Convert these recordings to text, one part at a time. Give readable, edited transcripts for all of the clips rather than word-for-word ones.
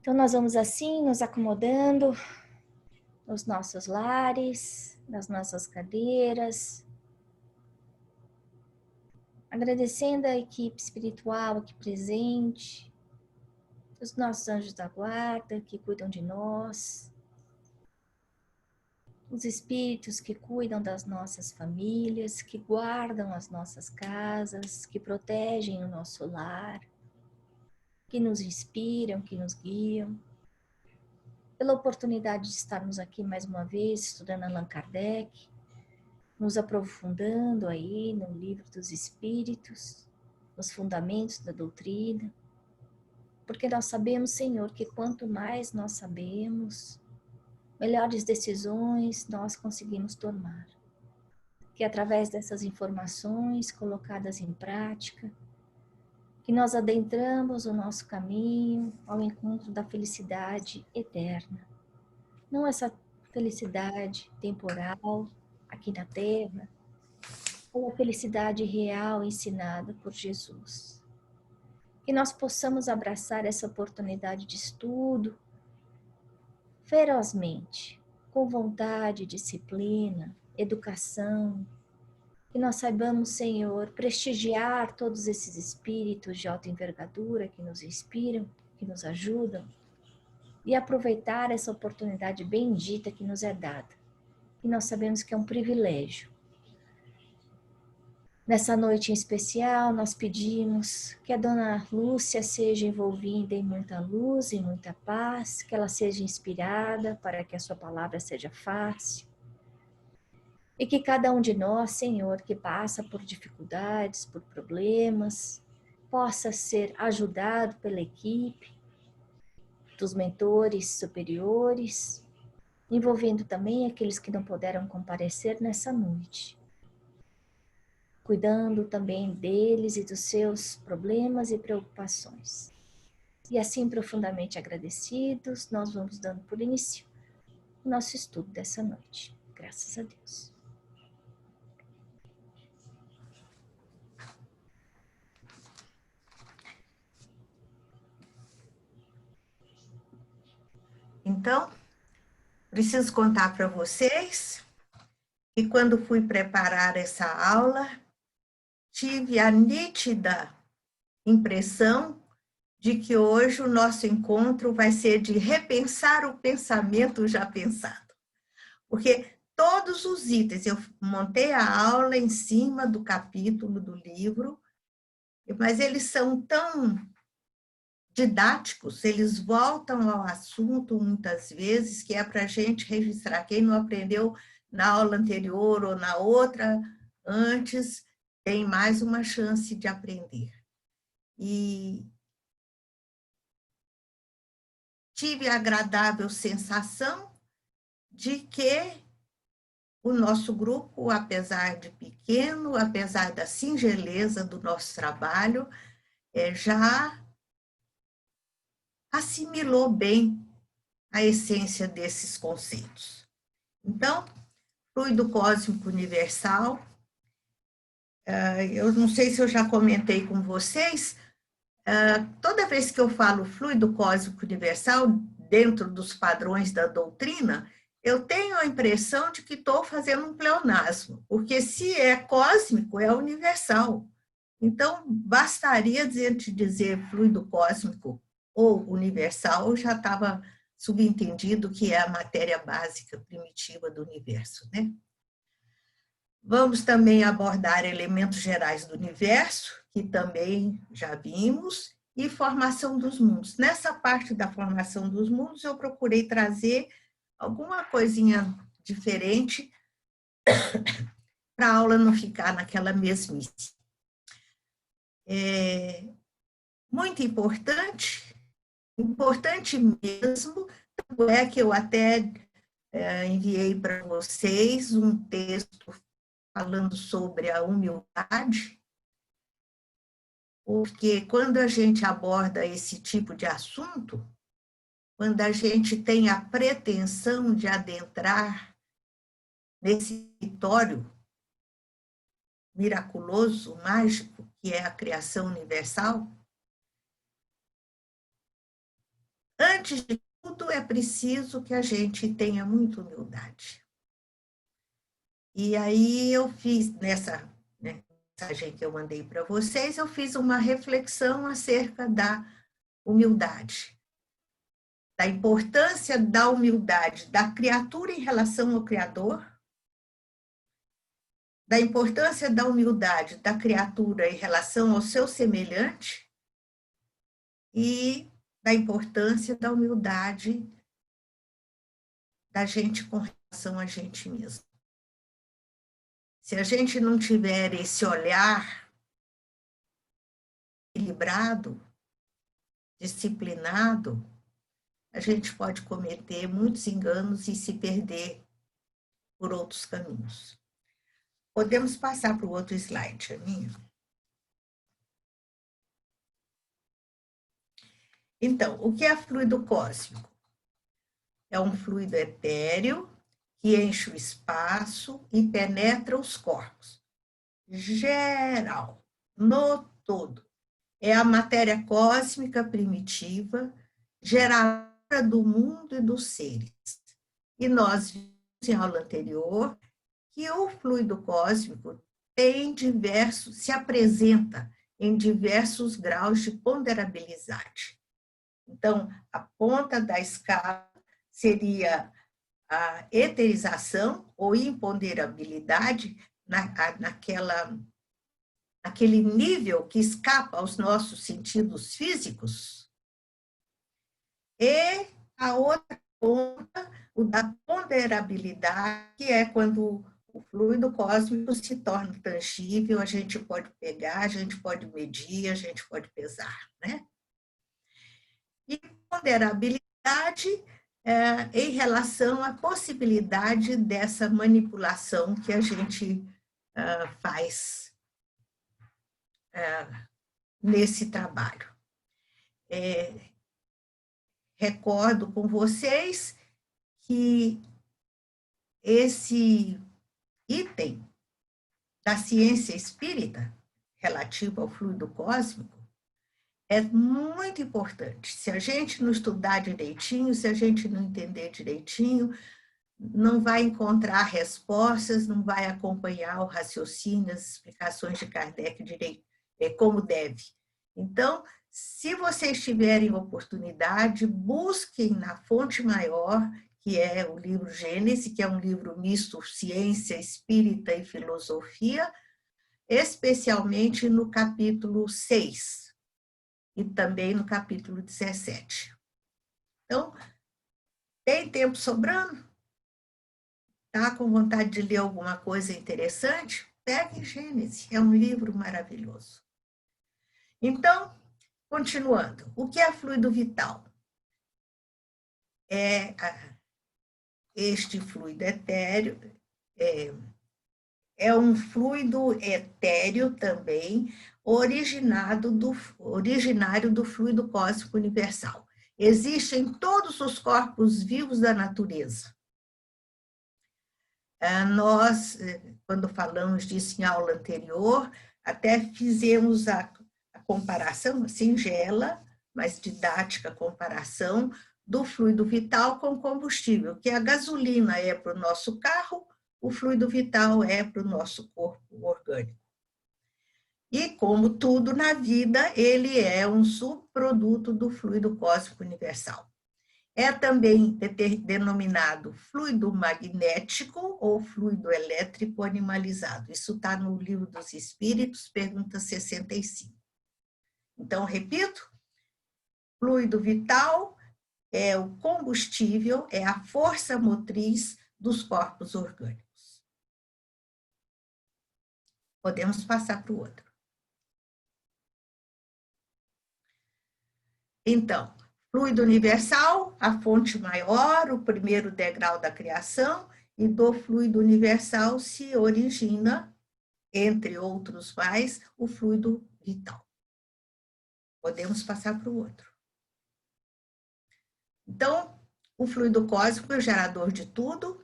Então, nós vamos assim, nos acomodando nos nossos lares, nas nossas cadeiras, agradecendo a equipe espiritual aqui presente, os nossos anjos da guarda que cuidam de nós, os espíritos que cuidam das nossas famílias, que guardam as nossas casas, que protegem o nosso lar, que nos inspiram, que nos guiam, pela oportunidade de estarmos aqui mais uma vez estudando Allan Kardec, nos aprofundando aí no livro dos Espíritos, nos fundamentos da doutrina, porque nós sabemos, Senhor, que quanto mais nós sabemos, melhores decisões nós conseguimos tomar. Que através dessas informações colocadas em prática, que nós adentramos o nosso caminho ao encontro da felicidade eterna. Não essa felicidade temporal aqui na Terra, ou a felicidade real ensinada por Jesus. Que nós possamos abraçar essa oportunidade de estudo ferozmente, com vontade, disciplina, educação. Que nós saibamos, Senhor, prestigiar todos esses espíritos de alta envergadura que nos inspiram, que nos ajudam, e aproveitar essa oportunidade bendita que nos é dada. E nós sabemos que é um privilégio. Nessa noite em especial, nós pedimos que a Dona Lúcia seja envolvida em muita luz e muita paz, que ela seja inspirada para que a sua palavra seja fácil. E que cada um de nós, Senhor, que passa por dificuldades, por problemas, possa ser ajudado pela equipe, dos mentores superiores, envolvendo também aqueles que não puderam comparecer nessa noite, cuidando também deles e dos seus problemas e preocupações. E assim, profundamente agradecidos, nós vamos dando por início o nosso estudo dessa noite. Graças a Deus. Então, preciso contar para vocês que quando fui preparar essa aula, tive a nítida impressão de que hoje o nosso encontro vai ser de repensar o pensamento já pensado. Porque todos os itens, eu montei a aula em cima do capítulo do livro, mas eles são tão didáticos, eles voltam ao assunto muitas vezes, que é para a gente registrar. Quem não aprendeu na aula anterior ou na outra antes, tem mais uma chance de aprender. E tive a agradável sensação de que o nosso grupo, apesar de pequeno, apesar da singeleza do nosso trabalho, já assimilou bem a essência desses conceitos. Então, fluido cósmico universal, eu não sei se eu já comentei com vocês, toda vez que eu falo fluido cósmico universal, dentro dos padrões da doutrina, eu tenho a impressão de que estou fazendo um pleonasmo, porque se é cósmico, é universal. Então, bastaria dizer fluido cósmico ou universal, já estava subentendido que é a matéria básica primitiva do universo, né? Vamos também abordar elementos gerais do universo, que também já vimos, e formação dos mundos. Nessa parte da formação dos mundos, eu procurei trazer alguma coisinha diferente para a aula não ficar naquela mesmice. Muito importante mesmo, tanto é que eu até enviei para vocês um texto falando sobre a humildade, porque quando a gente aborda esse tipo de assunto, quando a gente tem a pretensão de adentrar nesse território miraculoso, mágico, que é a criação universal, antes de tudo, é preciso que a gente tenha muita humildade. E aí eu fiz, nessa mensagem que eu mandei para vocês, eu fiz uma reflexão acerca da humildade, da importância da humildade da criatura em relação ao Criador, da importância da humildade da criatura em relação ao seu semelhante e da importância da humildade da gente com relação a gente mesmo. Se a gente não tiver esse olhar equilibrado, disciplinado, a gente pode cometer muitos enganos e se perder por outros caminhos. Podemos passar para o outro slide, Aninha? Então, o que é fluido cósmico? É um fluido etéreo que enche o espaço e penetra os corpos. Geral, no todo. É a matéria cósmica primitiva, geradora do mundo e dos seres. E nós vimos em aula anterior que o fluido cósmico se apresenta em diversos graus de ponderabilidade. Então, a ponta da escala seria a eterização ou imponderabilidade naquele nível que escapa aos nossos sentidos físicos. E a outra ponta, o da ponderabilidade, que é quando o fluido cósmico se torna tangível, a gente pode pegar, a gente pode medir, a gente pode pesar, né? E ponderabilidade em relação à possibilidade dessa manipulação que a gente faz nesse trabalho. Recordo com vocês que esse item da ciência espírita, relativo ao fluido cósmico, é muito importante. Se a gente não estudar direitinho, se a gente não entender direitinho, não vai encontrar respostas, não vai acompanhar o raciocínio, as explicações de Kardec direito, como deve. Então, se vocês tiverem oportunidade, busquem na fonte maior, que é o livro Gênese, que é um livro misto ciência, espírita e filosofia, especialmente no capítulo 6 e também no capítulo 17. Então, tem tempo sobrando? Está com vontade de ler alguma coisa interessante? Pegue Gênese, é um livro maravilhoso. Então, continuando, o que é fluido vital? Este fluido etéreo é um fluido etéreo também, originário do fluido cósmico universal. Existe em todos os corpos vivos da natureza. Nós, quando falamos disso em aula anterior, até fizemos a comparação, singela, mas didática comparação, do fluido vital com combustível, que a gasolina é para o nosso carro, o fluido vital é para o nosso corpo orgânico. E, como tudo na vida, ele é um subproduto do fluido cósmico universal. É também denominado fluido magnético ou fluido elétrico animalizado. Isso está no Livro dos Espíritos, pergunta 65. Então, repito, fluido vital é o combustível, é a força motriz dos corpos orgânicos. Podemos passar para o outro. Então, fluido universal, a fonte maior, o primeiro degrau da criação, e do fluido universal se origina, entre outros mais, o fluido vital. Podemos passar para o outro. Então, o fluido cósmico é o gerador de tudo,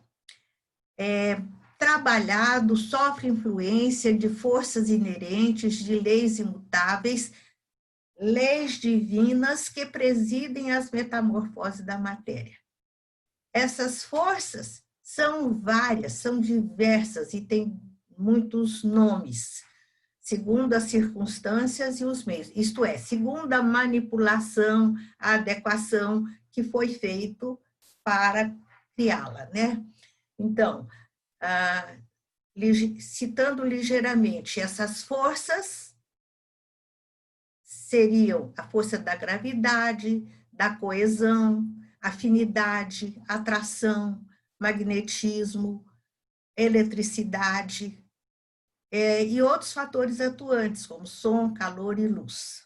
é trabalhado, sofre influência de forças inerentes, de leis imutáveis, leis divinas que presidem as metamorfoses da matéria. Essas forças são várias, são diversas e têm muitos nomes, segundo as circunstâncias e os meios. Isto é, segundo a manipulação, a adequação que foi feito para criá-la, né? Então, citando ligeiramente, essas forças seriam a força da gravidade, da coesão, afinidade, atração, magnetismo, eletricidade, e outros fatores atuantes, como som, calor e luz.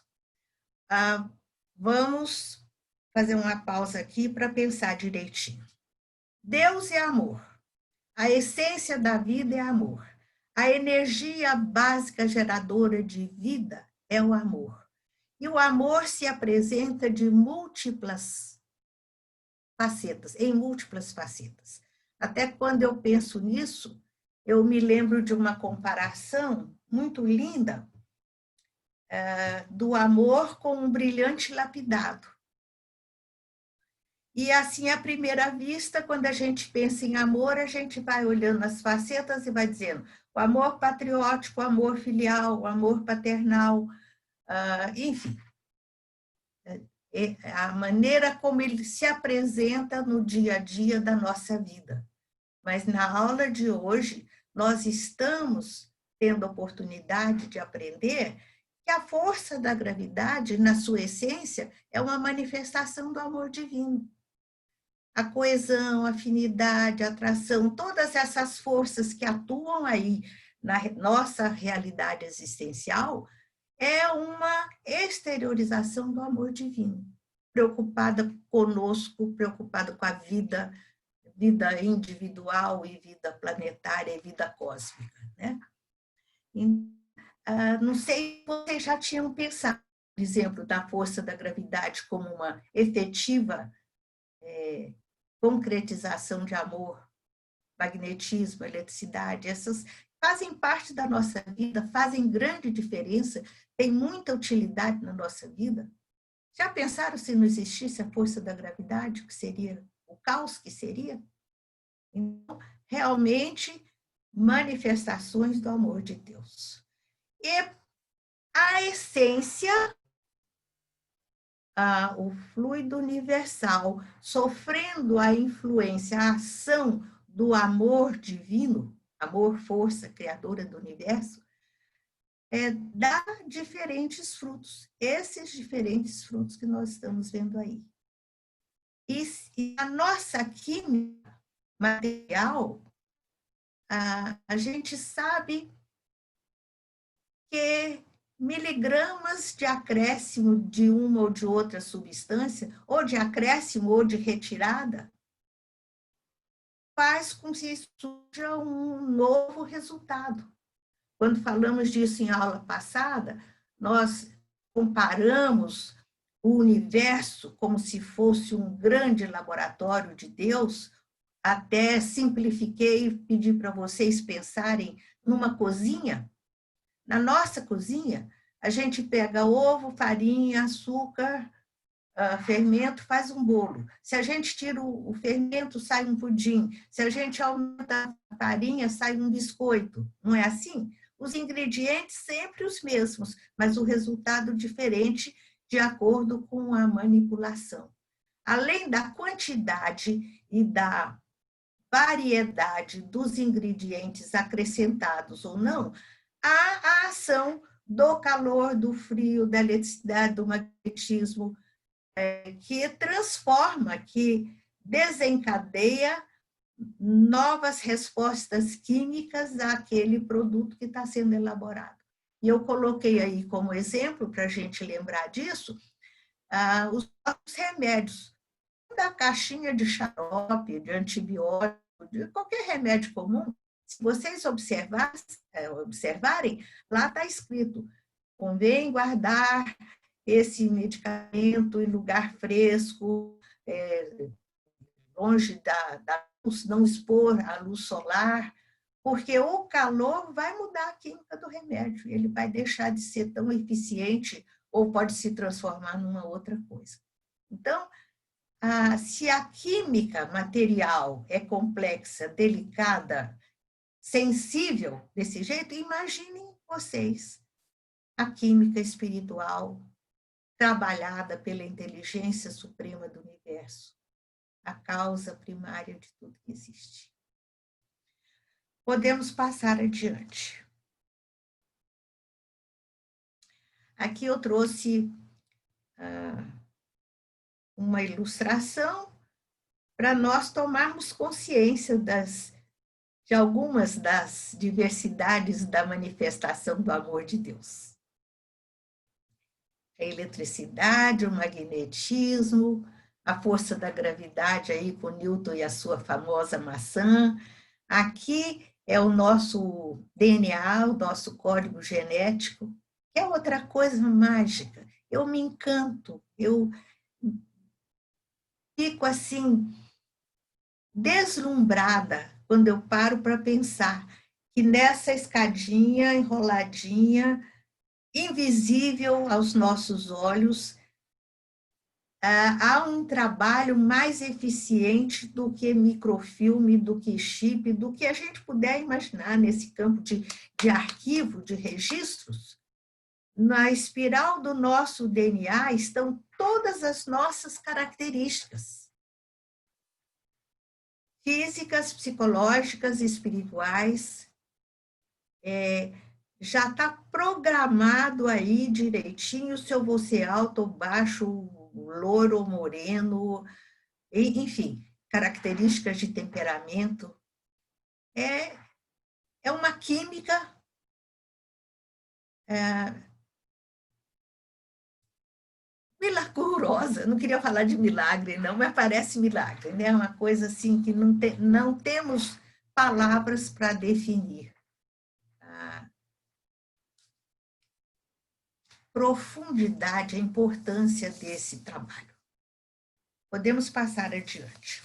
Vamos fazer uma pausa aqui para pensar direitinho. Deus é amor. A essência da vida é amor. A energia básica geradora de vida é o amor. E o amor se apresenta de múltiplas facetas, em múltiplas facetas. Até quando eu penso nisso, eu me lembro de uma comparação muito linda do amor com um brilhante lapidado. E assim, à primeira vista, quando a gente pensa em amor, a gente vai olhando as facetas e vai dizendo o amor patriótico, o amor filial, o amor paternal, enfim. A maneira como ele se apresenta no dia a dia da nossa vida. Mas na aula de hoje, nós estamos tendo a oportunidade de aprender que a força da gravidade, na sua essência, é uma manifestação do amor divino. A coesão, a afinidade, a atração, todas essas forças que atuam aí na nossa realidade existencial, é uma exteriorização do amor divino, preocupada conosco, preocupada com a vida, vida individual e vida planetária e vida cósmica, né? Não sei se vocês já tinham pensado, por exemplo, da força da gravidade como uma efetiva concretização de amor, magnetismo, eletricidade, essas fazem parte da nossa vida, fazem grande diferença, têm muita utilidade na nossa vida. Já pensaram se não existisse a força da gravidade, o que seria o caos que seria? Então, realmente, manifestações do amor de Deus. E a essência, o fluido universal, sofrendo a influência, a ação do amor divino, amor, força criadora do universo, dá diferentes frutos, esses diferentes frutos que nós estamos vendo aí. E a nossa química material, a gente sabe que miligramas de acréscimo de uma ou de outra substância, ou de acréscimo ou de retirada, faz com que surja um novo resultado. Quando falamos disso em aula passada, nós comparamos o universo como se fosse um grande laboratório de Deus, até simplifiquei e pedi para vocês pensarem numa cozinha. Na nossa cozinha, a gente pega ovo, farinha, açúcar, fermento, faz um bolo. Se a gente tira o fermento, sai um pudim. Se a gente aumenta a farinha, sai um biscoito. Não é assim? Os ingredientes sempre os mesmos, mas o resultado diferente de acordo com a manipulação. Além da quantidade e da variedade dos ingredientes acrescentados ou não, há a ação do calor, do frio, da eletricidade, do magnetismo, que transforma, que desencadeia novas respostas químicas àquele produto que está sendo elaborado. E eu coloquei aí como exemplo, para a gente lembrar disso, os remédios, da caixinha de xarope, de antibiótico, de qualquer remédio comum. Se vocês observarem, lá está escrito: convém guardar esse medicamento em lugar fresco, longe da luz, não expor a luz solar, porque o calor vai mudar a química do remédio, ele vai deixar de ser tão eficiente ou pode se transformar numa outra coisa. Então, se a química material é complexa, delicada, sensível desse jeito, imaginem vocês a química espiritual trabalhada pela inteligência suprema do universo, a causa primária de tudo que existe. Podemos passar adiante. Aqui eu trouxe uma ilustração para nós tomarmos consciência de algumas das diversidades da manifestação do amor de Deus. A eletricidade, o magnetismo, a força da gravidade aí com Newton e a sua famosa maçã. Aqui é o nosso DNA, o nosso código genético, que é outra coisa mágica. Eu me encanto, eu fico assim deslumbrada quando eu paro para pensar que nessa escadinha enroladinha, invisível aos nossos olhos, há um trabalho mais eficiente do que microfilme, do que chip, do que a gente puder imaginar nesse campo de arquivo, de registros. Na espiral do nosso DNA estão todas as nossas características físicas, psicológicas, espirituais. Já está programado aí direitinho se eu vou ser alto ou baixo, louro ou moreno, enfim, características de temperamento. É uma química milagrosa. Não queria falar de milagre, não, mas parece milagre, né? É uma coisa assim que não temos palavras para definir. A profundidade, a importância desse trabalho. Podemos passar adiante.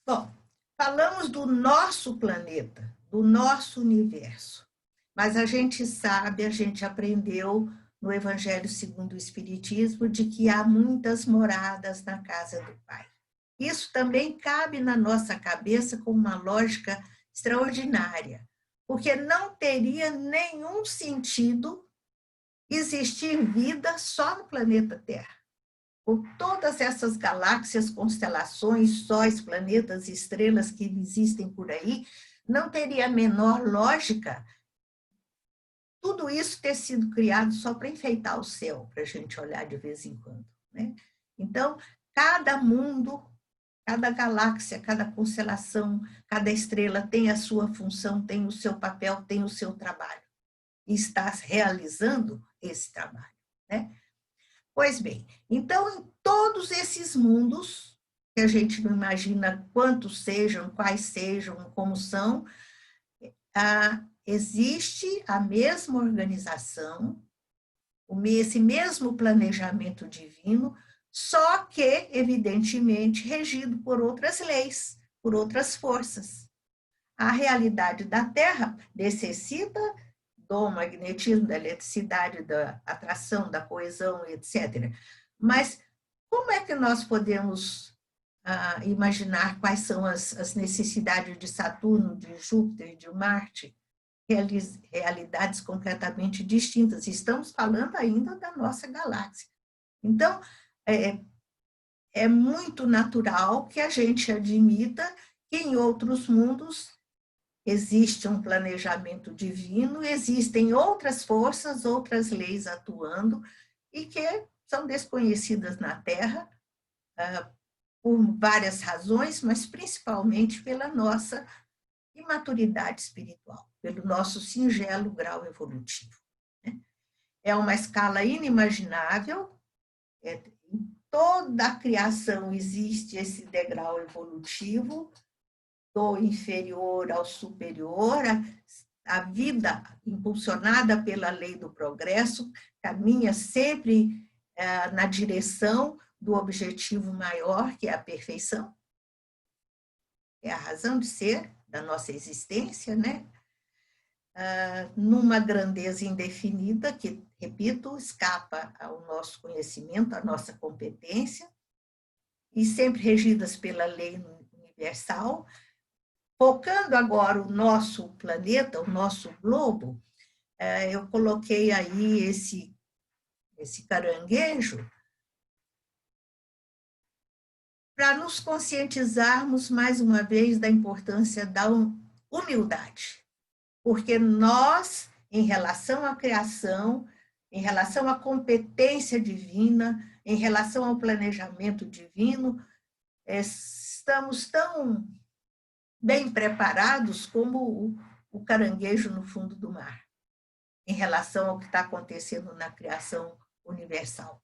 Bom, falamos do nosso planeta, do nosso universo, mas a gente sabe, a gente aprendeu no Evangelho segundo o Espiritismo de que há muitas moradas na casa do Pai. Isso também cabe na nossa cabeça com uma lógica extraordinária, porque não teria nenhum sentido existir vida só no planeta Terra. Com todas essas galáxias, constelações, sóis, planetas, estrelas que existem por aí, não teria a menor lógica tudo isso ter sido criado só para enfeitar o céu, para a gente olhar de vez em quando, né? Então, cada mundo, cada galáxia, cada constelação, cada estrela tem a sua função, tem o seu papel, tem o seu trabalho. E está realizando esse trabalho, né? Pois bem, então, em todos esses mundos, que a gente não imagina quantos sejam, quais sejam, como são, existe a mesma organização, esse mesmo planejamento divino, só que, evidentemente, regido por outras leis, por outras forças. A realidade da Terra necessita do magnetismo, da eletricidade, da atração, da coesão, etc. Mas como é que nós podemos imaginar quais são as necessidades de Saturno, de Júpiter, de Marte? Realidades completamente distintas. Estamos falando ainda da nossa galáxia. Então, é muito natural que a gente admita que em outros mundos existe um planejamento divino, existem outras forças, outras leis atuando e que são desconhecidas na Terra por várias razões, mas principalmente pela nossa imaturidade espiritual, pelo nosso singelo grau evolutivo. É uma escala inimaginável, em toda a criação existe esse degrau evolutivo, do inferior ao superior, a vida impulsionada pela lei do progresso caminha sempre na direção do objetivo maior, que é a perfeição. É a razão de ser da nossa existência, né? numa grandeza indefinida, que, repito, escapa ao nosso conhecimento, à nossa competência, e sempre regidas pela lei universal. Focando agora o nosso planeta, o nosso globo, eu coloquei aí esse caranguejo para nos conscientizarmos mais uma vez da importância da humildade. Porque nós, em relação à criação, em relação à competência divina, em relação ao planejamento divino, estamos tão bem preparados como o caranguejo no fundo do mar, em relação ao que está acontecendo na criação universal.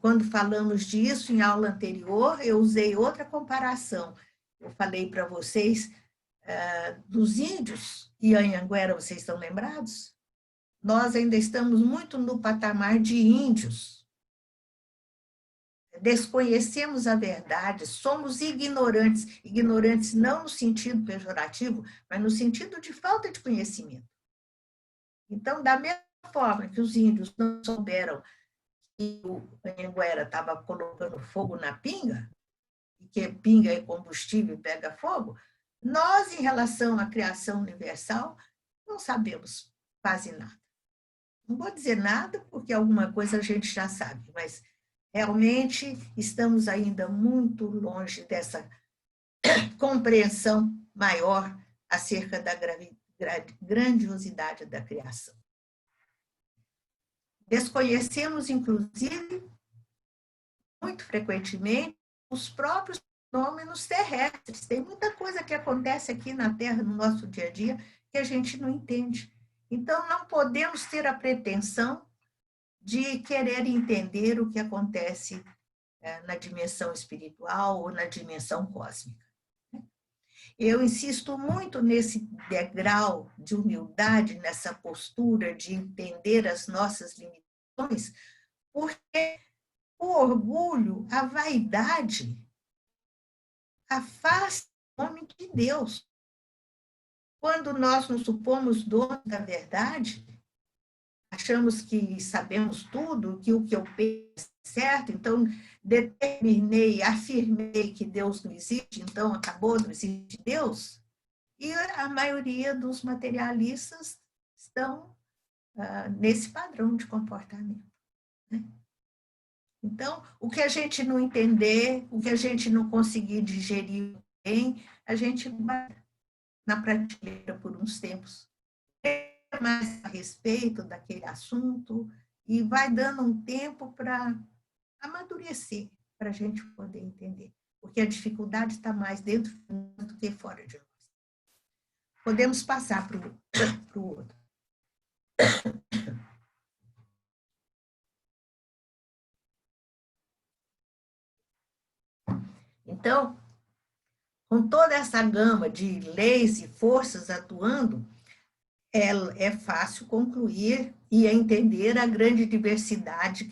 Quando falamos disso em aula anterior, eu usei outra comparação. Eu falei para vocês dos índios e Anhanguera, vocês estão lembrados? Nós ainda estamos muito no patamar de índios. Desconhecemos a verdade, somos ignorantes. Ignorantes não no sentido pejorativo, mas no sentido de falta de conhecimento. Então, da mesma forma que os índios não souberam que o Anhanguera estava colocando fogo na pinga, e que pinga é combustível e pega fogo, nós, em relação à criação universal, não sabemos quase nada. Não vou dizer nada, porque alguma coisa a gente já sabe, mas realmente estamos ainda muito longe dessa compreensão maior acerca da grandiosidade da criação. Desconhecemos, inclusive, muito frequentemente, os próprios fenômenos terrestres. Tem muita coisa que acontece aqui na Terra, no nosso dia a dia, que a gente não entende. Então, não podemos ter a pretensão de querer entender o que acontece na dimensão espiritual ou na dimensão cósmica. Eu insisto muito nesse degrau de humildade, nessa postura de entender as nossas limitações, porque o orgulho, a vaidade, afasta o homem de Deus. Quando nós nos supomos donos da verdade, achamos que sabemos tudo, que o que eu penso é certo, então determinei, afirmei que Deus não existe, então acabou, não existe Deus. E a maioria dos materialistas estão nesse padrão de comportamento. Né? Então, o que a gente não entender, o que a gente não conseguir digerir bem, a gente vai na prateleira por uns tempos, mais a respeito daquele assunto, e vai dando um tempo para amadurecer, para a gente poder entender, porque a dificuldade está mais dentro do que fora de nós. Podemos passar para o outro. Então, com toda essa gama de leis e forças atuando, é fácil concluir e entender a grande diversidade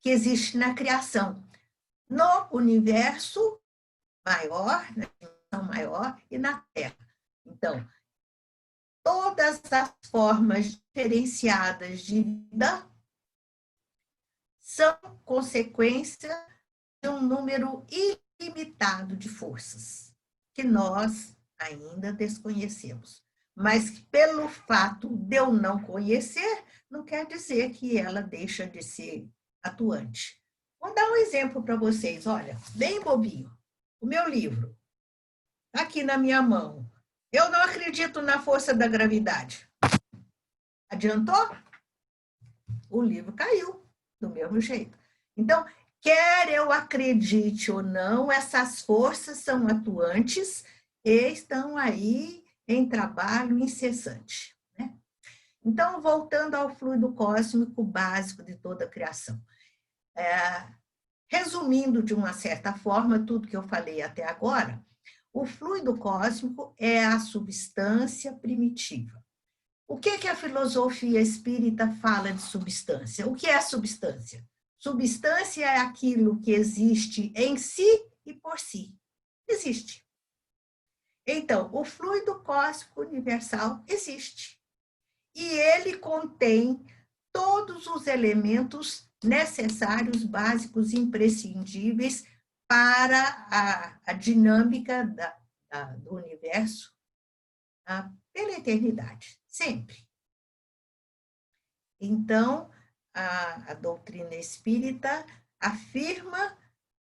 que existe na criação, no universo maior, na dimensão maior e na Terra. Então, todas as formas diferenciadas de vida são consequência de um número ilimitado de forças que nós ainda desconhecemos. Mas pelo fato de eu não conhecer, não quer dizer que ela deixa de ser atuante. Vou dar um exemplo para vocês, olha, bem bobinho. O meu livro, está aqui na minha mão. Eu não acredito na força da gravidade. Adiantou? O livro caiu, do mesmo jeito. Então, quer eu acredite ou não, essas forças são atuantes e estão aí em trabalho incessante. Né? Então, voltando ao fluido cósmico básico de toda a criação. Resumindo de uma certa forma tudo que eu falei até agora, o fluido cósmico é a substância primitiva. O que a filosofia espírita fala de substância? O que é substância? Substância é aquilo que existe em si e por si. Existe. Então, o fluido cósmico universal existe. E ele contém todos os elementos necessários, básicos, imprescindíveis para a dinâmica do universo pela eternidade, sempre. Então, a doutrina espírita afirma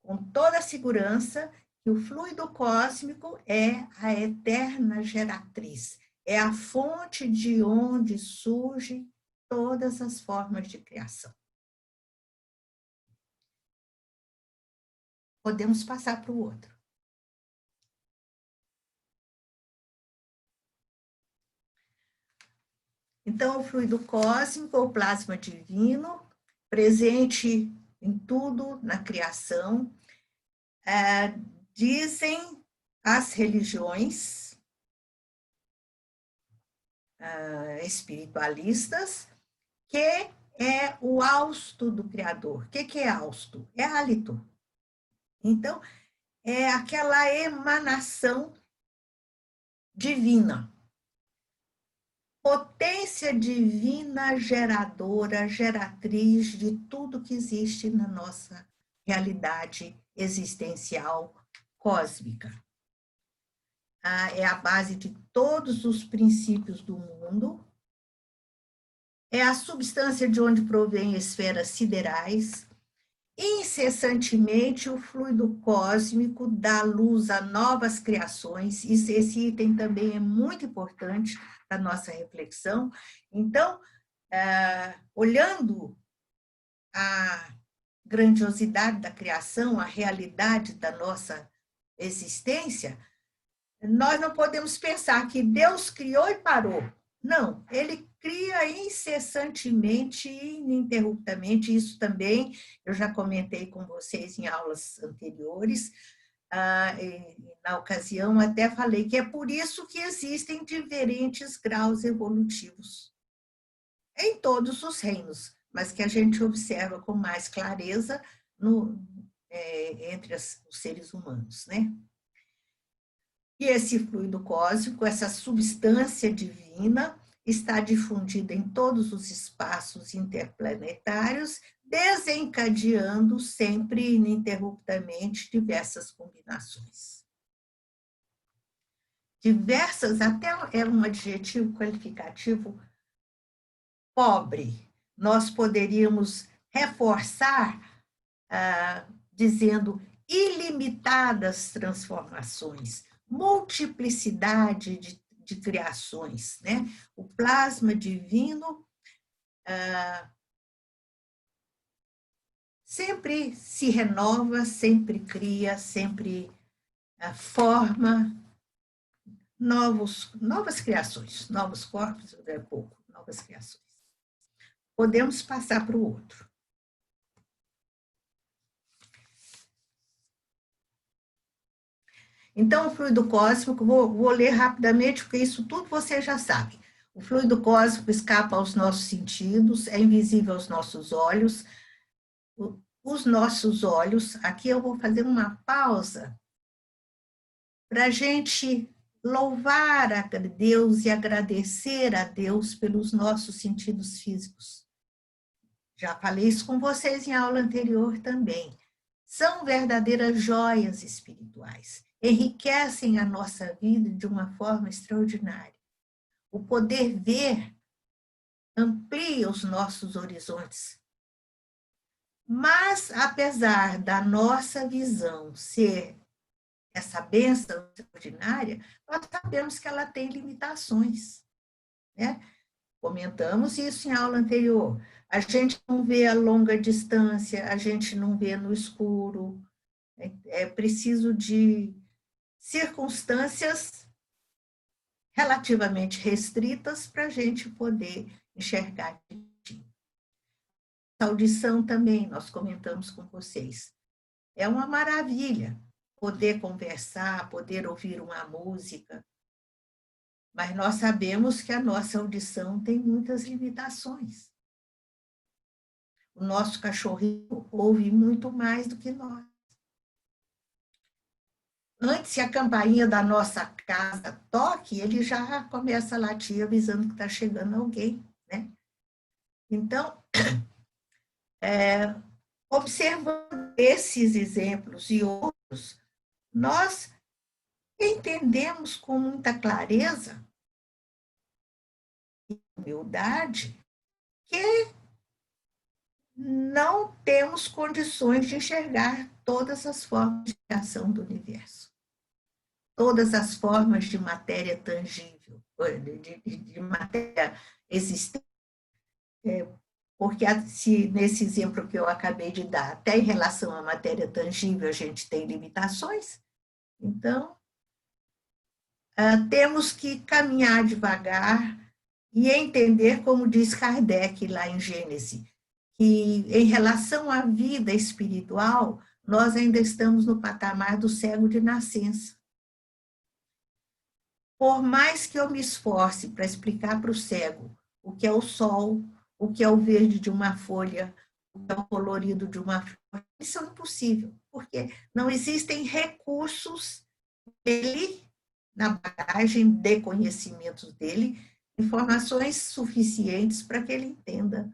com toda a segurança que o fluido cósmico é a eterna geratriz, é a fonte de onde surgem todas as formas de criação. Podemos passar para o outro. Então, o fluido cósmico, o plasma divino, presente em tudo na criação, dizem as religiões espiritualistas que é o hausto do Criador. O que é hausto? É hálito. Então, é aquela emanação divina. Potência divina geradora, geratriz de tudo que existe na nossa realidade existencial cósmica. É a base de todos os princípios do mundo, é a substância de onde provém esferas siderais. Incessantemente, o fluido cósmico dá luz a novas criações. Esse item também é muito importante para a nossa reflexão. Então, olhando a grandiosidade da criação, a realidade da nossa existência, nós não podemos pensar que Deus criou e parou. Não, ele cria incessantemente, ininterruptamente. Isso também eu já comentei com vocês em aulas anteriores. Na ocasião, até falei que é por isso que existem diferentes graus evolutivos em todos os reinos, mas que a gente observa com mais clareza entre os seres humanos, né? E esse fluido cósmico, essa substância divina, está difundida em todos os espaços interplanetários, desencadeando sempre ininterruptamente diversas combinações. Diversas, até é um adjetivo qualificativo pobre. Nós poderíamos reforçar dizendo ilimitadas transformações, multiplicidade de criações, né? O plasma divino sempre se renova, sempre cria, sempre forma novas criações, novos corpos, é pouco, novas criações. Podemos passar para o outro. Então, o fluido cósmico, vou ler rapidamente, porque isso tudo você já sabe. O fluido cósmico escapa aos nossos sentidos, é invisível aos nossos olhos. Os nossos olhos, aqui eu vou fazer uma pausa para a gente louvar a Deus e agradecer a Deus pelos nossos sentidos físicos. Já falei isso com vocês em aula anterior também. São verdadeiras joias espirituais. Enriquecem a nossa vida de uma forma extraordinária. O poder ver amplia os nossos horizontes. Mas, apesar da nossa visão ser essa bênção extraordinária, nós sabemos que ela tem limitações, né? Comentamos isso em aula anterior. A gente não vê a longa distância, a gente não vê no escuro. É preciso de circunstâncias relativamente restritas para a gente poder enxergar. A audição também, nós comentamos com vocês. É uma maravilha poder conversar, poder ouvir uma música, mas nós sabemos que a nossa audição tem muitas limitações. O nosso cachorrinho ouve muito mais do que nós. antes que a campainha da nossa casa toque, ele já começa a latir avisando que está chegando alguém, né? Então, observando esses exemplos e outros, nós entendemos com muita clareza e humildade que não temos condições de enxergar todas as formas de criação do universo, todas as formas de matéria tangível, de matéria existente, porque se nesse exemplo que eu acabei de dar, até em relação à matéria tangível a gente tem limitações, então temos que caminhar devagar e entender, como diz Kardec lá em Gênesis, que em relação à vida espiritual, nós ainda estamos no patamar do cego de nascença. Por mais que eu me esforce para explicar para o cego o que é o sol, o que é o verde de uma folha, o que é o colorido de uma flor, isso é impossível, porque não existem recursos dele, na bagagem de conhecimentos dele, informações suficientes para que ele entenda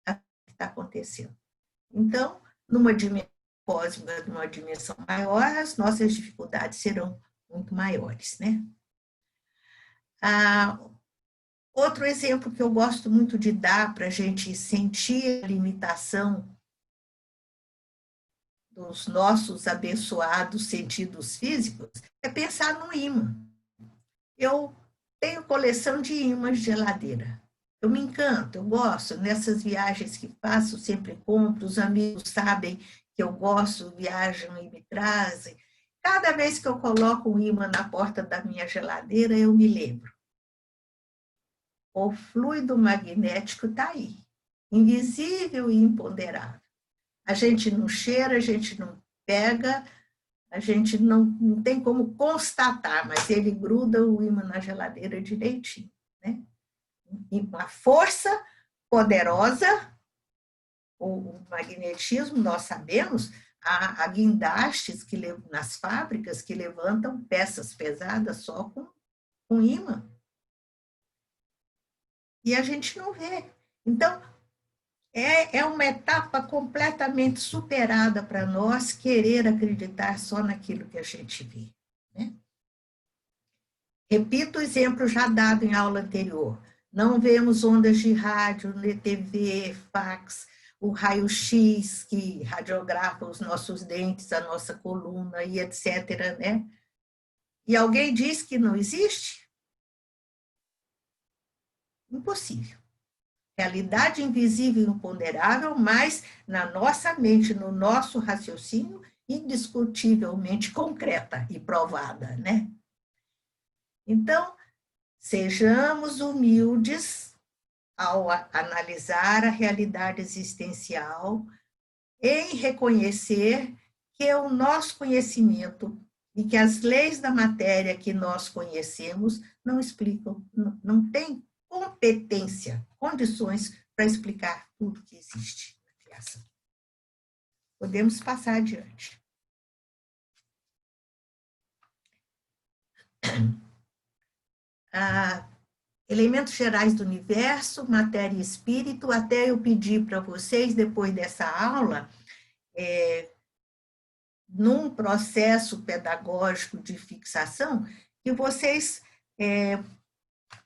o que está acontecendo. Então, numa dimensão cósmica, numa dimensão maior, as nossas dificuldades serão muito maiores, né? Outro exemplo que eu gosto muito de dar para a gente sentir a limitação dos nossos abençoados sentidos físicos é pensar no ímã. Eu tenho coleção de ímãs de geladeira. Eu me encanto, eu gosto. Nessas viagens que faço, sempre compro. Os amigos sabem que eu gosto, viajam e me trazem. Cada vez que eu coloco um ímã na porta da minha geladeira, eu me lembro. O fluido magnético está aí, invisível e imponderável. A gente não cheira, a gente não pega, a gente não tem como constatar, mas ele gruda o ímã na geladeira direitinho, né? E uma força poderosa, o magnetismo, nós sabemos, há guindastes que, nas fábricas que levantam peças pesadas só com ímã. E a gente não vê. Então, é uma etapa completamente superada para nós querer acreditar só naquilo que a gente vê, né? Repito o exemplo já dado em aula anterior. Não vemos ondas de rádio, TV, fax, o raio-x que radiografa os nossos dentes, a nossa coluna e etc., né? E alguém diz que não existe? Impossível. Realidade invisível e imponderável, mas na nossa mente, no nosso raciocínio, indiscutivelmente concreta e provada, né? Então, sejamos humildes ao analisar a realidade existencial, em reconhecer que o nosso conhecimento e que as leis da matéria que nós conhecemos não explicam, não tem competência, condições para explicar tudo que existe na criação. Podemos passar adiante. Elementos gerais do universo, matéria e espírito, até eu pedir para vocês, depois dessa aula, num processo pedagógico de fixação, que vocês,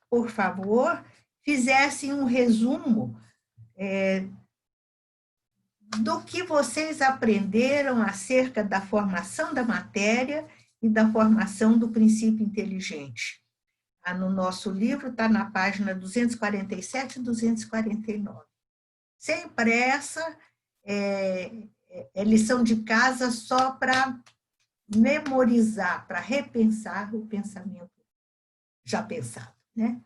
por favor, fizessem um resumo do que vocês aprenderam acerca da formação da matéria e da formação do princípio inteligente. No nosso livro está na página 247 e 249. Sem pressa, é lição de casa só para memorizar, para repensar o pensamento já pensado, né?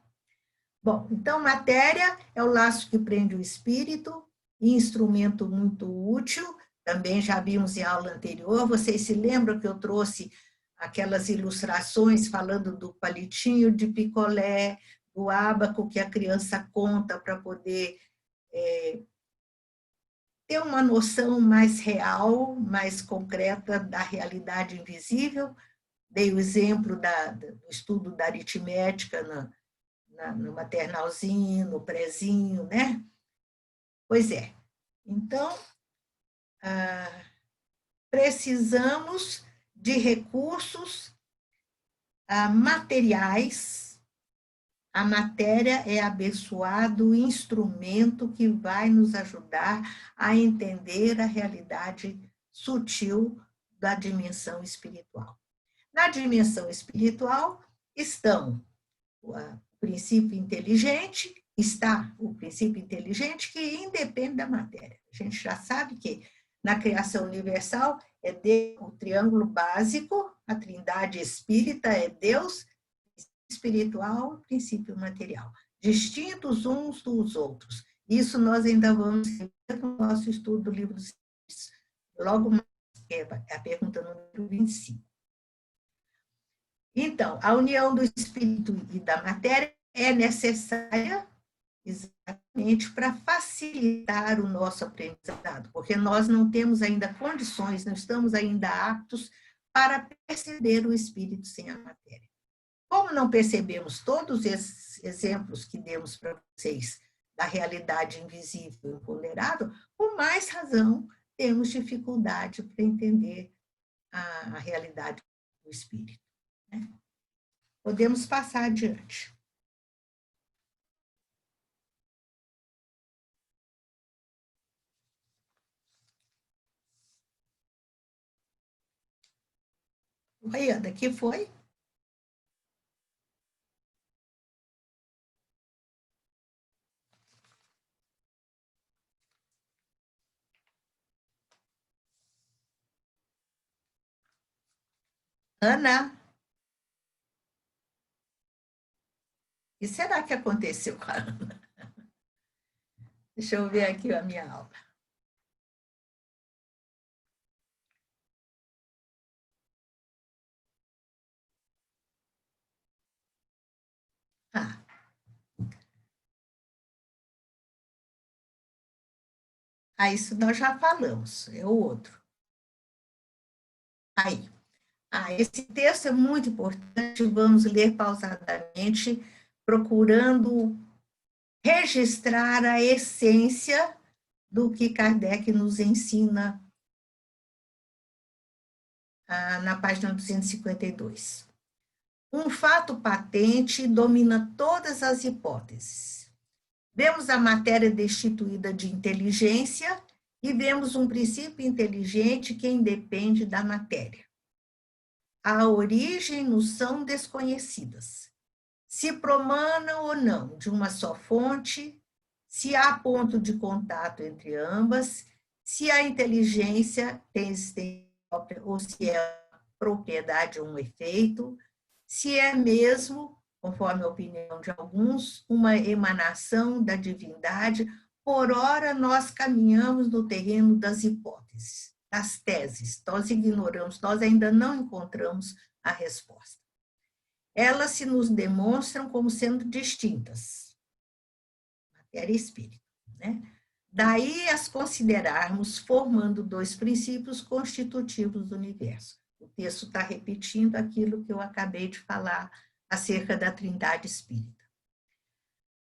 Bom, então, matéria é o laço que prende o espírito, instrumento muito útil, também já vimos em aula anterior, vocês se lembram que eu trouxe aquelas ilustrações falando do palitinho de picolé, do ábaco que a criança conta para poder ter uma noção mais real, mais concreta da realidade invisível, dei o exemplo do estudo da aritmética no maternalzinho, no prézinho, né? Pois é. Então, precisamos de recursos materiais. A matéria é abençoado instrumento que vai nos ajudar a entender a realidade sutil da dimensão espiritual. Na dimensão espiritual estão o princípio inteligente, está o princípio inteligente que independe da matéria. A gente já sabe que na criação universal o triângulo básico, a trindade espírita é Deus, espiritual, princípio material, distintos uns dos outros. Isso nós ainda vamos ver no nosso estudo do livro dos Espíritos, logo mais, é a pergunta número 25. Então, a união do espírito e da matéria é necessária exatamente para facilitar o nosso aprendizado, porque nós não temos ainda condições, não estamos ainda aptos para perceber o espírito sem a matéria. Como não percebemos todos esses exemplos que demos para vocês da realidade invisível e imponderável, com mais razão temos dificuldade para entender a realidade do espírito. Né? Podemos passar adiante. Oi, Ana, que foi? Ana, o que será que aconteceu com a Ana? Deixa eu ver aqui a minha aula. Isso nós já falamos, é o outro. Aí. Esse texto é muito importante, vamos ler pausadamente, procurando registrar a essência do que Kardec nos ensina na página 252. Um fato patente domina todas as hipóteses. Vemos a matéria destituída de inteligência e vemos um princípio inteligente que independe da matéria. A origem nos são desconhecidas. Se promanam ou não de uma só fonte, se há ponto de contato entre ambas, se a inteligência tem existência própria ou se é propriedade ou um efeito, se é mesmo, conforme a opinião de alguns, uma emanação da divindade. Por ora, nós caminhamos no terreno das hipóteses, das teses. Nós ignoramos, nós ainda não encontramos a resposta. Elas se nos demonstram como sendo distintas, matéria e espírito, né? Daí as considerarmos formando dois princípios constitutivos do universo. O texto está repetindo aquilo que eu acabei de falar acerca da trindade espírita.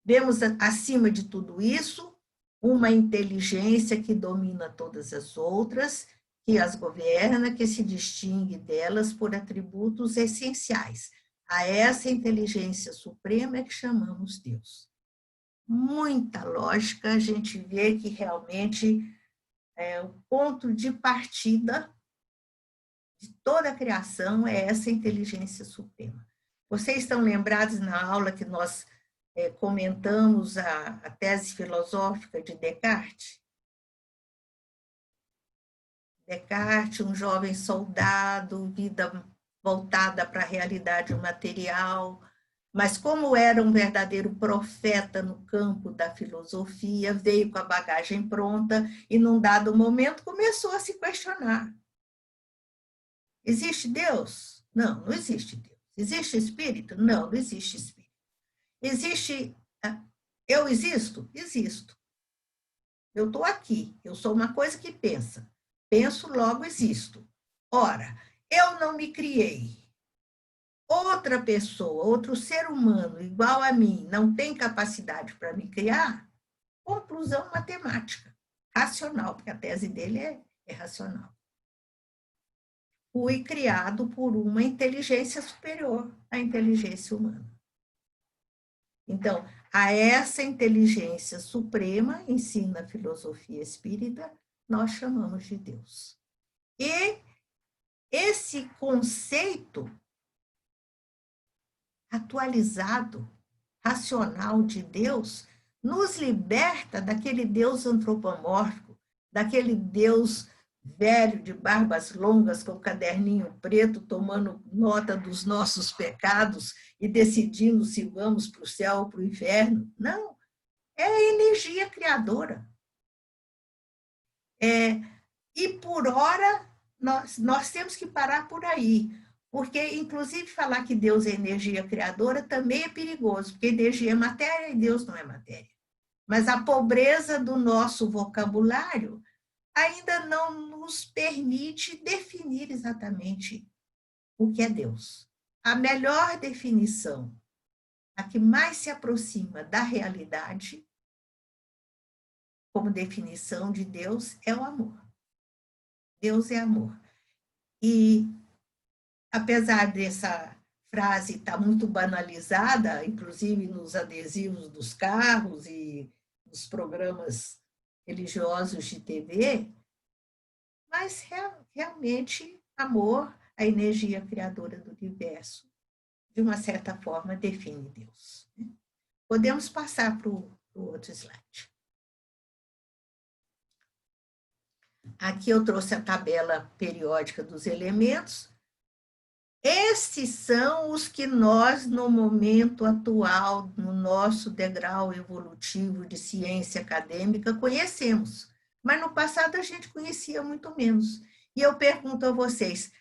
Vemos, acima de tudo isso, uma inteligência que domina todas as outras, que as governa, que se distingue delas por atributos essenciais. A essa inteligência suprema é que chamamos Deus. Muita lógica, a gente vê que realmente o ponto de partida de toda a criação é essa inteligência suprema. Vocês estão lembrados na aula que nós comentamos a tese filosófica de Descartes? Descartes, um jovem soldado, vida voltada para a realidade material, mas como era um verdadeiro profeta no campo da filosofia, veio com a bagagem pronta e, num dado momento, começou a se questionar. Existe Deus? Não, não existe Deus. Existe espírito? Não, não existe espírito. Existe... Eu existo? Existo. Eu estou aqui. Eu sou uma coisa que pensa. Penso, logo existo. Ora, eu não me criei. outra pessoa, outro ser humano igual a mim, não tem capacidade para me criar, conclusão matemática, racional, porque a tese dele é racional. Fui criado por uma inteligência superior à inteligência humana. Então, a essa inteligência suprema, ensina a filosofia espírita, nós chamamos de Deus. E esse conceito atualizado, racional de Deus, nos liberta daquele Deus antropomórfico, daquele Deus velho de barbas longas com o caderninho preto, tomando nota dos nossos pecados e decidindo se vamos para o céu ou para o inferno. Não, é a energia criadora. E por hora, nós temos que parar por aí, porque, inclusive, falar que Deus é energia criadora também é perigoso, porque energia é matéria e Deus não é matéria. Mas a pobreza do nosso vocabulário ainda não nos permite definir exatamente o que é Deus. A melhor definição, a que mais se aproxima da realidade, como definição de Deus, é o amor. Deus é amor. E, apesar dessa frase estar muito banalizada, inclusive nos adesivos dos carros e nos programas religiosos de TV, mas realmente amor, a energia criadora do universo, de uma certa forma, define Deus. Podemos passar para o outro slide. Aqui eu trouxe a tabela periódica dos elementos. Esses são os que nós, no momento atual, no nosso degrau evolutivo de ciência acadêmica, conhecemos. Mas no passado a gente conhecia muito menos. E eu pergunto a vocês,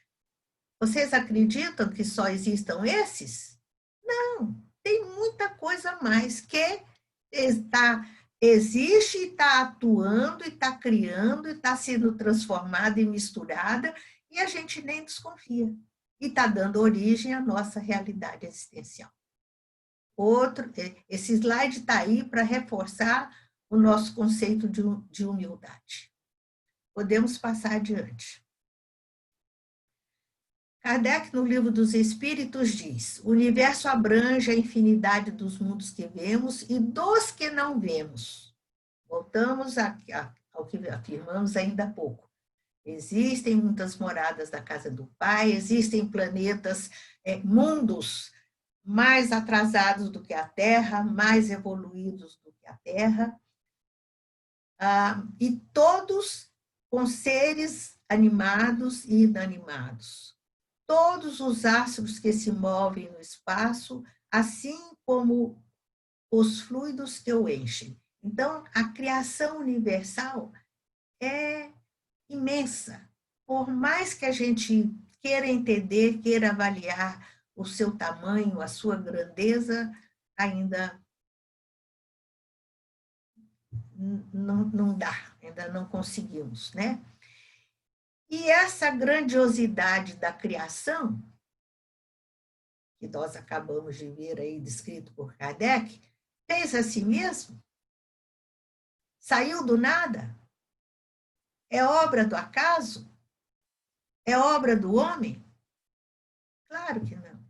vocês acreditam que só existam esses? Não, tem muita coisa mais que existe e está atuando, e está criando, e está sendo transformada e misturada, e a gente nem desconfia. E está dando origem à nossa realidade existencial. Esse slide está aí para reforçar o nosso conceito de humildade. Podemos passar adiante. Kardec, no Livro dos Espíritos, diz: o universo abrange a infinidade dos mundos que vemos e dos que não vemos. Voltamos ao que afirmamos ainda há pouco. Existem muitas moradas da casa do Pai, existem planetas, mundos mais atrasados do que a Terra, mais evoluídos do que a Terra, e todos com seres animados e inanimados. Todos os astros que se movem no espaço, assim como os fluidos que o enchem. Então, a criação universal é imensa. Por mais que a gente queira entender, queira avaliar o seu tamanho, a sua grandeza, ainda não dá, ainda não conseguimos, né? E essa grandiosidade da criação, que nós acabamos de ver aí descrito por Kardec, fez a si mesmo? Saiu do nada? É obra do acaso? É obra do homem? Claro que não.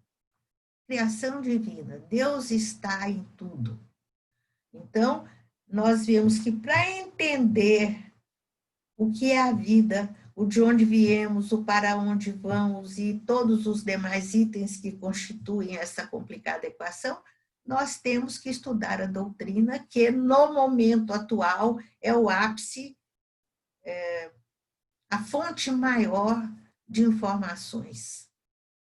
Criação divina. Deus está em tudo. Então, nós vemos que para entender o que é a vida, o de onde viemos, o para onde vamos e todos os demais itens que constituem essa complicada equação, nós temos que estudar a doutrina, que no momento atual é o ápice, a fonte maior de informações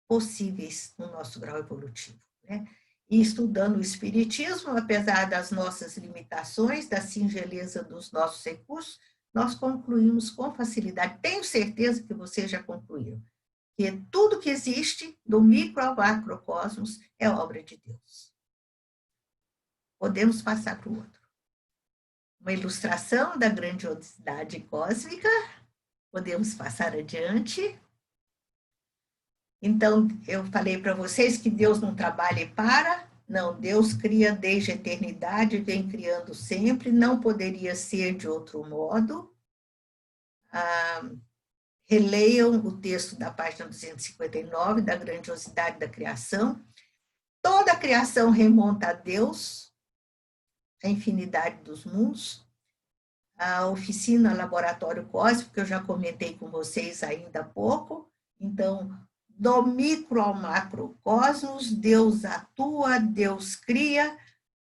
possíveis no nosso grau evolutivo, né? E estudando o Espiritismo, apesar das nossas limitações, da singeleza dos nossos recursos, nós concluímos com facilidade. Tenho certeza que vocês já concluíram, que tudo que existe, do micro ao macrocosmos, é obra de Deus. Podemos passar para o outro. Uma ilustração da grandiosidade cósmica. Podemos passar adiante. Então, eu falei para vocês que Deus não trabalha e para. Não, Deus cria desde a eternidade, vem criando sempre, não poderia ser de outro modo. Releiam o texto da página 259, da grandiosidade da criação. Toda a criação remonta a Deus, a infinidade dos mundos. A oficina Laboratório Cósmico, que eu já comentei com vocês ainda há pouco. Então, do micro ao macrocosmos, Deus atua, Deus cria,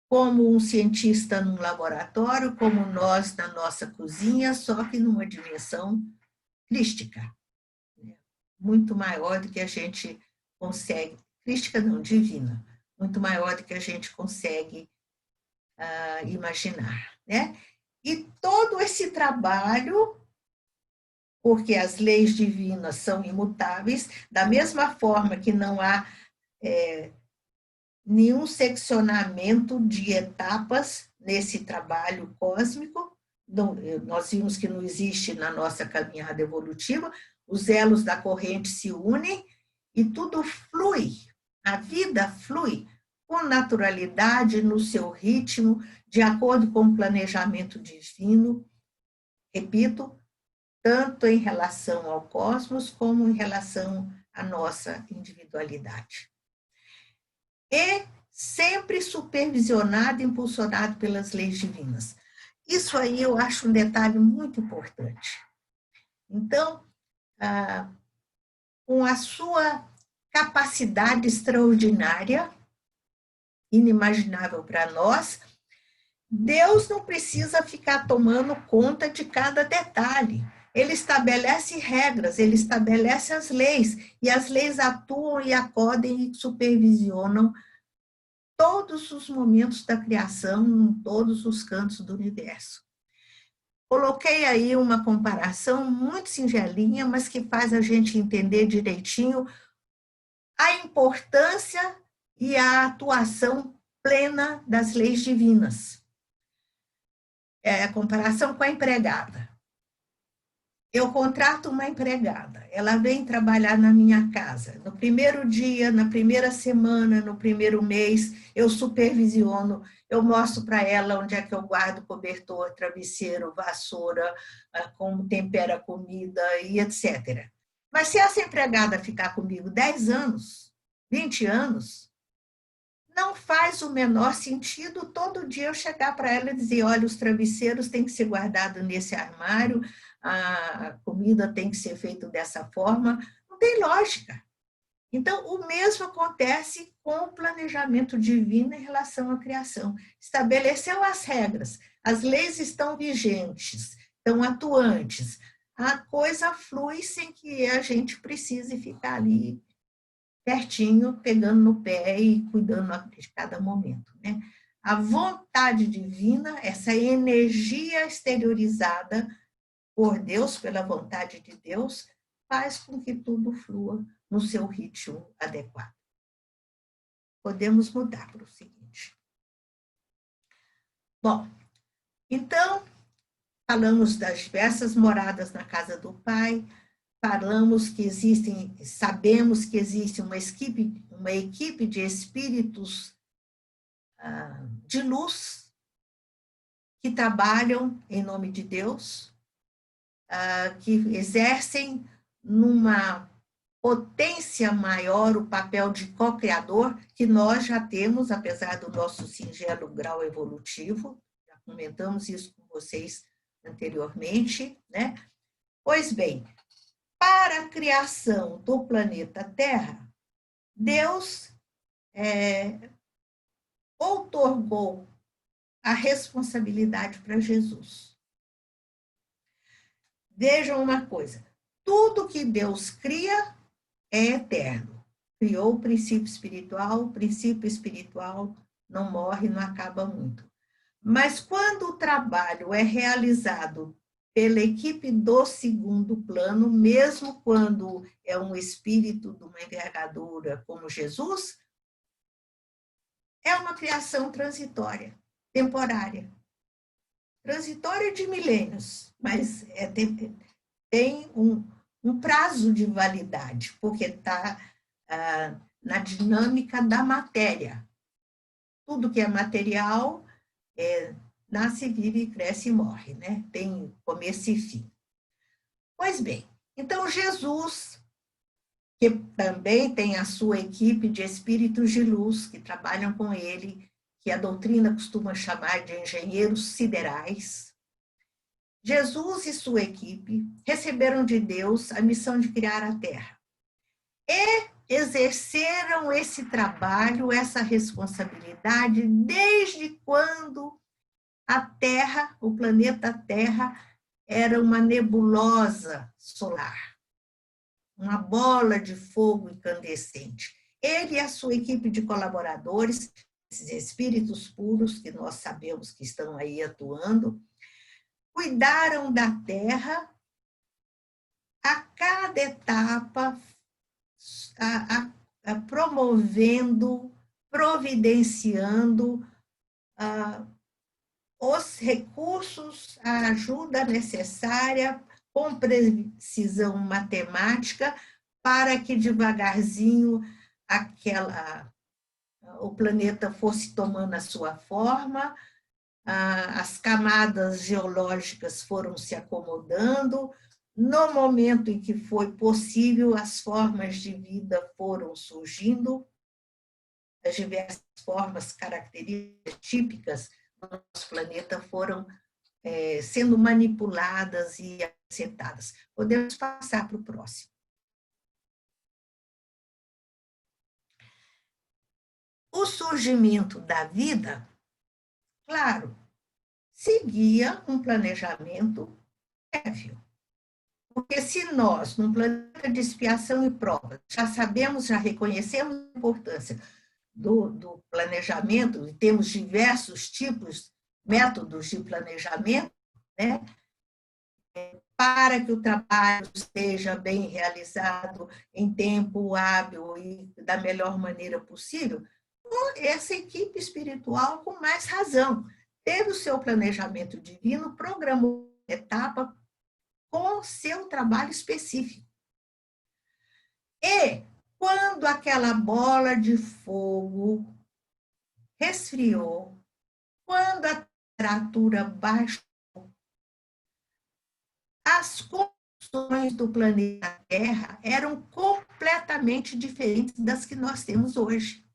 como um cientista num laboratório, como nós na nossa cozinha, só que numa dimensão crística, né? Muito maior do que a gente consegue, crística não, divina, muito maior do que a gente consegue imaginar, né? E todo esse trabalho, porque as leis divinas são imutáveis, da mesma forma que não há nenhum seccionamento de etapas nesse trabalho cósmico, nós vimos que não existe na nossa caminhada evolutiva, os elos da corrente se unem e tudo flui, a vida flui com naturalidade, no seu ritmo, de acordo com o planejamento divino, repito, tanto em relação ao cosmos como em relação à nossa individualidade. E sempre supervisionado e impulsionado pelas leis divinas. Isso aí eu acho um detalhe muito importante. Então, com a sua capacidade extraordinária, inimaginável para nós, Deus não precisa ficar tomando conta de cada detalhe. Ele estabelece regras, ele estabelece as leis, e as leis atuam e acodem e supervisionam todos os momentos da criação, em todos os cantos do universo. Coloquei aí uma comparação muito singelinha, mas que faz a gente entender direitinho a importância e a atuação plena das leis divinas. É a comparação com a empregada. Eu contrato uma empregada, ela vem trabalhar na minha casa. No primeiro dia, na primeira semana, no primeiro mês, eu supervisiono, eu mostro para ela onde é que eu guardo cobertor, travesseiro, vassoura, como tempera a comida e etc. Mas se essa empregada ficar comigo 10 anos, 20 anos, não faz o menor sentido todo dia eu chegar para ela e dizer, olha, os travesseiros têm que ser guardados nesse armário, a comida tem que ser feita dessa forma. Não tem lógica. Então, o mesmo acontece com o planejamento divino em relação à criação. Estabeleceu as regras, as leis estão vigentes, estão atuantes. A coisa flui sem que a gente precise ficar ali pertinho, pegando no pé e cuidando de cada momento, né? A vontade divina, essa energia exteriorizada por Deus, pela vontade de Deus, faz com que tudo flua no seu ritmo adequado. Podemos mudar para o seguinte. Bom, então, falamos das diversas moradas na casa do Pai, falamos que existem, sabemos que existe uma equipe de espíritos de luz que trabalham em nome de Deus, que exercem numa potência maior o papel de co-criador que nós já temos, apesar do nosso singelo grau evolutivo, já comentamos isso com vocês anteriormente, né? Pois bem, para a criação do planeta Terra, Deus outorgou a responsabilidade para Jesus. Vejam uma coisa, tudo que Deus cria é eterno. Criou o princípio espiritual não morre, não acaba muito. Mas quando o trabalho é realizado pela equipe do segundo plano, mesmo quando é um espírito de uma envergadura como Jesus, é uma criação transitória, temporária. Transitória de milênios, mas tem um prazo de validade, porque está na dinâmica da matéria. Tudo que é material nasce, vive, cresce e morre, né? Tem começo e fim. Pois bem, então Jesus, que também tem a sua equipe de espíritos de luz que trabalham com ele, que a doutrina costuma chamar de engenheiros siderais. Jesus e sua equipe receberam de Deus a missão de criar a Terra. E exerceram esse trabalho, essa responsabilidade, desde quando a Terra, o planeta Terra, era uma nebulosa solar, uma bola de fogo incandescente. Ele e a sua equipe de colaboradores, esses espíritos puros que nós sabemos que estão aí atuando, cuidaram da Terra a cada etapa, promovendo, providenciando os recursos, a ajuda necessária, com precisão matemática, para que devagarzinho o planeta fosse tomando a sua forma, as camadas geológicas foram se acomodando. No momento em que foi possível, as formas de vida foram surgindo, as diversas formas características típicas do nosso planeta foram sendo manipuladas e acetadas. Podemos passar para o próximo. O surgimento da vida, claro, seguia um planejamento prévio. Porque se nós, num planeta de expiação e prova, já sabemos, já reconhecemos a importância do planejamento, e temos diversos tipos, métodos de planejamento, né, para que o trabalho seja bem realizado em tempo hábil e da melhor maneira possível, essa equipe espiritual, com mais razão, teve o seu planejamento divino, programou a etapa com seu trabalho específico. E quando aquela bola de fogo resfriou, quando a temperatura baixou, as condições do planeta Terra eram completamente diferentes das que nós temos hoje.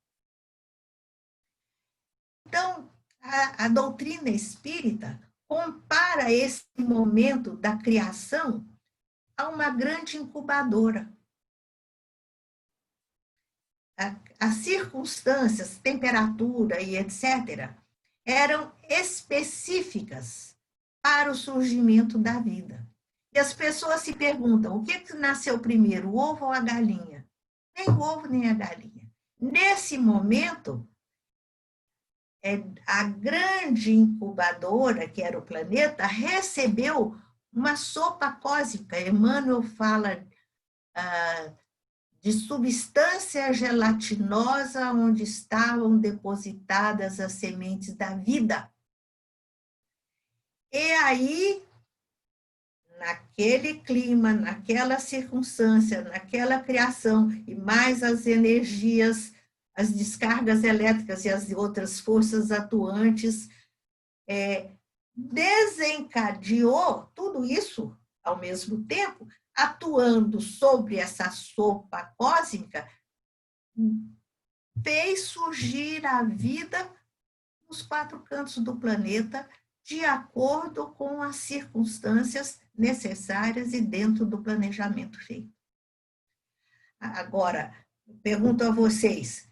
Então, a doutrina espírita compara esse momento da criação a uma grande incubadora. As circunstâncias, temperatura e etc., eram específicas para o surgimento da vida. E as pessoas se perguntam, o que nasceu primeiro, o ovo ou a galinha? Nem o ovo, nem a galinha. Nesse momento, a grande incubadora, que era o planeta, recebeu uma sopa cósmica. Emmanuel fala de substância gelatinosa onde estavam depositadas as sementes da vida. E aí, naquele clima, naquela circunstância, naquela criação, e mais as energias, as descargas elétricas e as outras forças atuantes, desencadeou tudo isso ao mesmo tempo, atuando sobre essa sopa cósmica, fez surgir a vida nos 4 cantos do planeta, de acordo com as circunstâncias necessárias e dentro do planejamento feito. Agora, pergunto a vocês,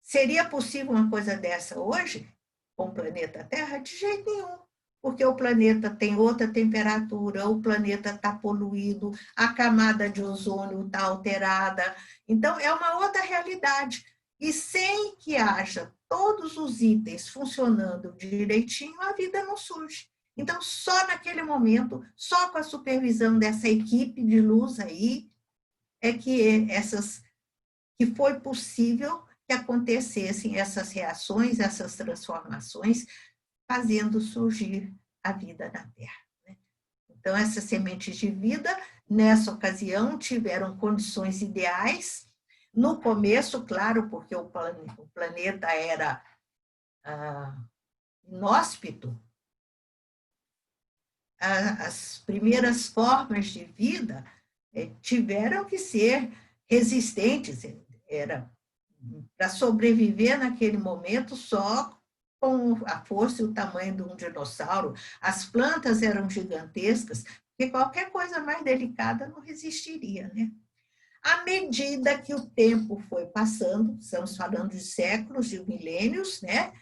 seria possível uma coisa dessa hoje, com o planeta Terra? De jeito nenhum, porque o planeta tem outra temperatura, o planeta está poluído, a camada de ozônio está alterada, então é uma outra realidade. E sem que haja todos os itens funcionando direitinho, a vida não surge. Então, só naquele momento, só com a supervisão dessa equipe de luz aí, é que foi possível que acontecessem essas reações, essas transformações, fazendo surgir a vida na Terra. Então, essas sementes de vida, nessa ocasião, tiveram condições ideais No começo, claro, porque o planeta era inóspito, as primeiras formas de vida tiveram que ser resistentes. Era para sobreviver naquele momento só com a força e o tamanho de um dinossauro. As plantas eram gigantescas, porque qualquer coisa mais delicada não resistiria, né? À medida que o tempo foi passando, estamos falando de séculos, de milênios, né?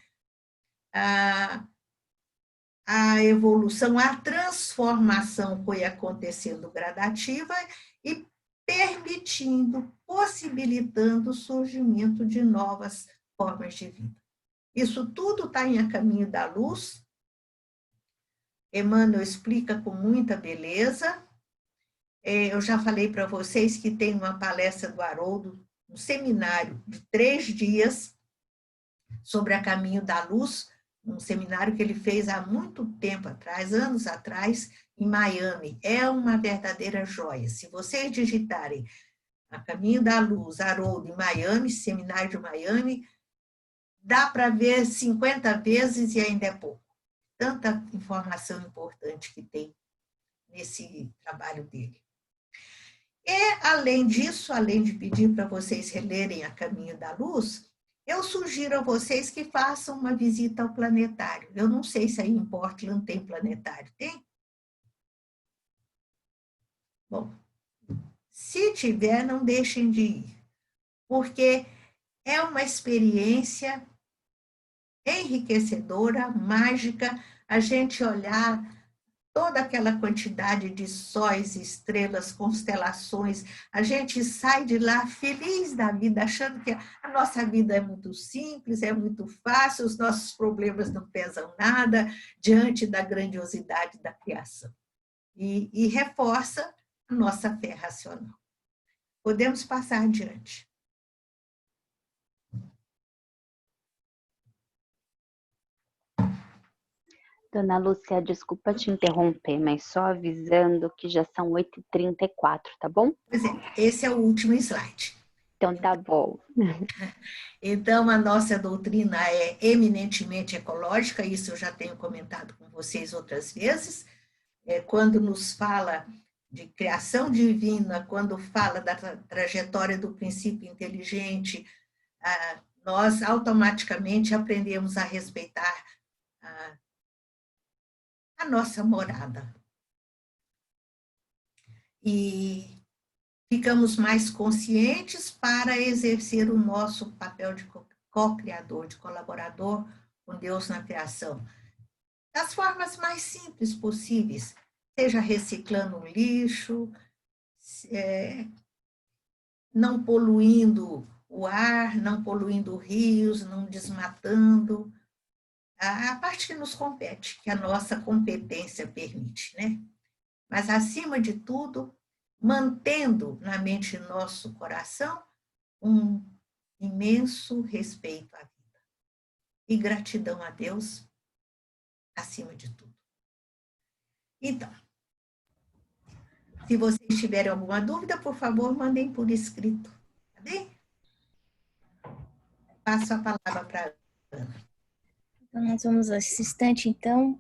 A evolução, a transformação foi acontecendo gradativa e permitindo, possibilitando o surgimento de novas formas de vida. Isso tudo está em A Caminho da Luz. Emmanuel explica com muita beleza. Eu já falei para vocês que tem uma palestra do Haroldo, um seminário de 3 dias sobre A Caminho da Luz, um seminário que ele fez há muito tempo atrás, anos atrás, em Miami. É uma verdadeira joia. Se vocês digitarem A Caminho da Luz, Haroldo, em Miami, seminário de Miami, dá para ver 50 vezes e ainda é pouco. Tanta informação importante que tem nesse trabalho dele. E, além disso, além de pedir para vocês relerem A Caminho da Luz, eu sugiro a vocês que façam uma visita ao planetário. Eu não sei se aí em Portland tem planetário. Tem? Bom, se tiver, não deixem de ir, porque é uma experiência enriquecedora, mágica, a gente olhar toda aquela quantidade de sóis, estrelas, constelações, a gente sai de lá feliz da vida, achando que a nossa vida é muito simples, é muito fácil, os nossos problemas não pesam nada diante da grandiosidade da criação. E reforça a nossa fé racional. Podemos passar adiante. Dona Lúcia, desculpa te interromper, mas só avisando que já são 8h34, tá bom? Pois é, esse é o último slide. Então tá bom. Então, a nossa doutrina é eminentemente ecológica, isso eu já tenho comentado com vocês outras vezes. Quando nos fala de criação divina, quando fala da trajetória do princípio inteligente, nós automaticamente aprendemos a respeitar a nossa morada. E ficamos mais conscientes para exercer o nosso papel de co-criador, de colaborador com Deus na criação. Das formas mais simples possíveis, seja reciclando o lixo, não poluindo o ar, não poluindo rios, não desmatando, a parte que nos compete, que a nossa competência permite, né? Mas, acima de tudo, mantendo na mente e nosso coração um imenso respeito à vida e gratidão a Deus acima de tudo. Então, se vocês tiverem alguma dúvida, por favor, mandem por escrito, tá bem? Passo a palavra para a Ana. Então, nós vamos nesse instante, então,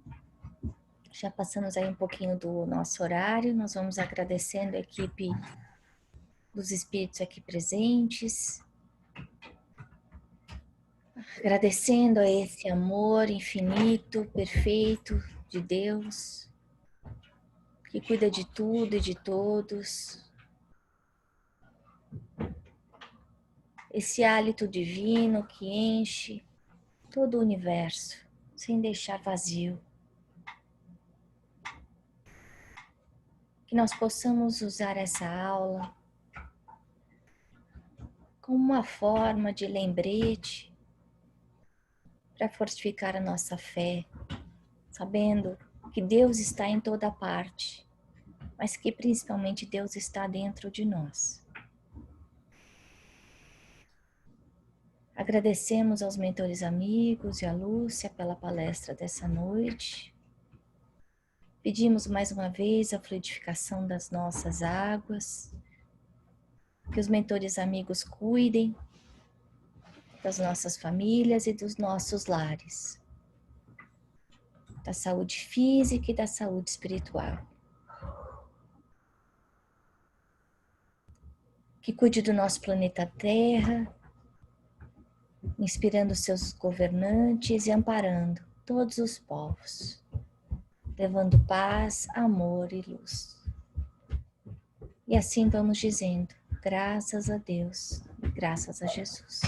já passamos aí um pouquinho do nosso horário, nós vamos agradecendo a equipe dos espíritos aqui presentes, agradecendo a esse amor infinito, perfeito de Deus, que cuida de tudo e de todos. Esse hálito divino que enche todo o universo, sem deixar vazio. Que nós possamos usar essa aula como uma forma de lembrete para fortificar a nossa fé, sabendo que Deus está em toda parte, mas que principalmente Deus está dentro de nós. Agradecemos aos mentores amigos e a Lúcia pela palestra dessa noite. Pedimos mais uma vez a fluidificação das nossas águas, Que os mentores amigos cuidem das nossas famílias e dos nossos lares, da saúde física e da saúde espiritual. Que cuide do nosso planeta Terra, inspirando seus governantes e amparando todos os povos, levando paz, amor e luz. E assim vamos dizendo, graças a Deus, graças a Jesus.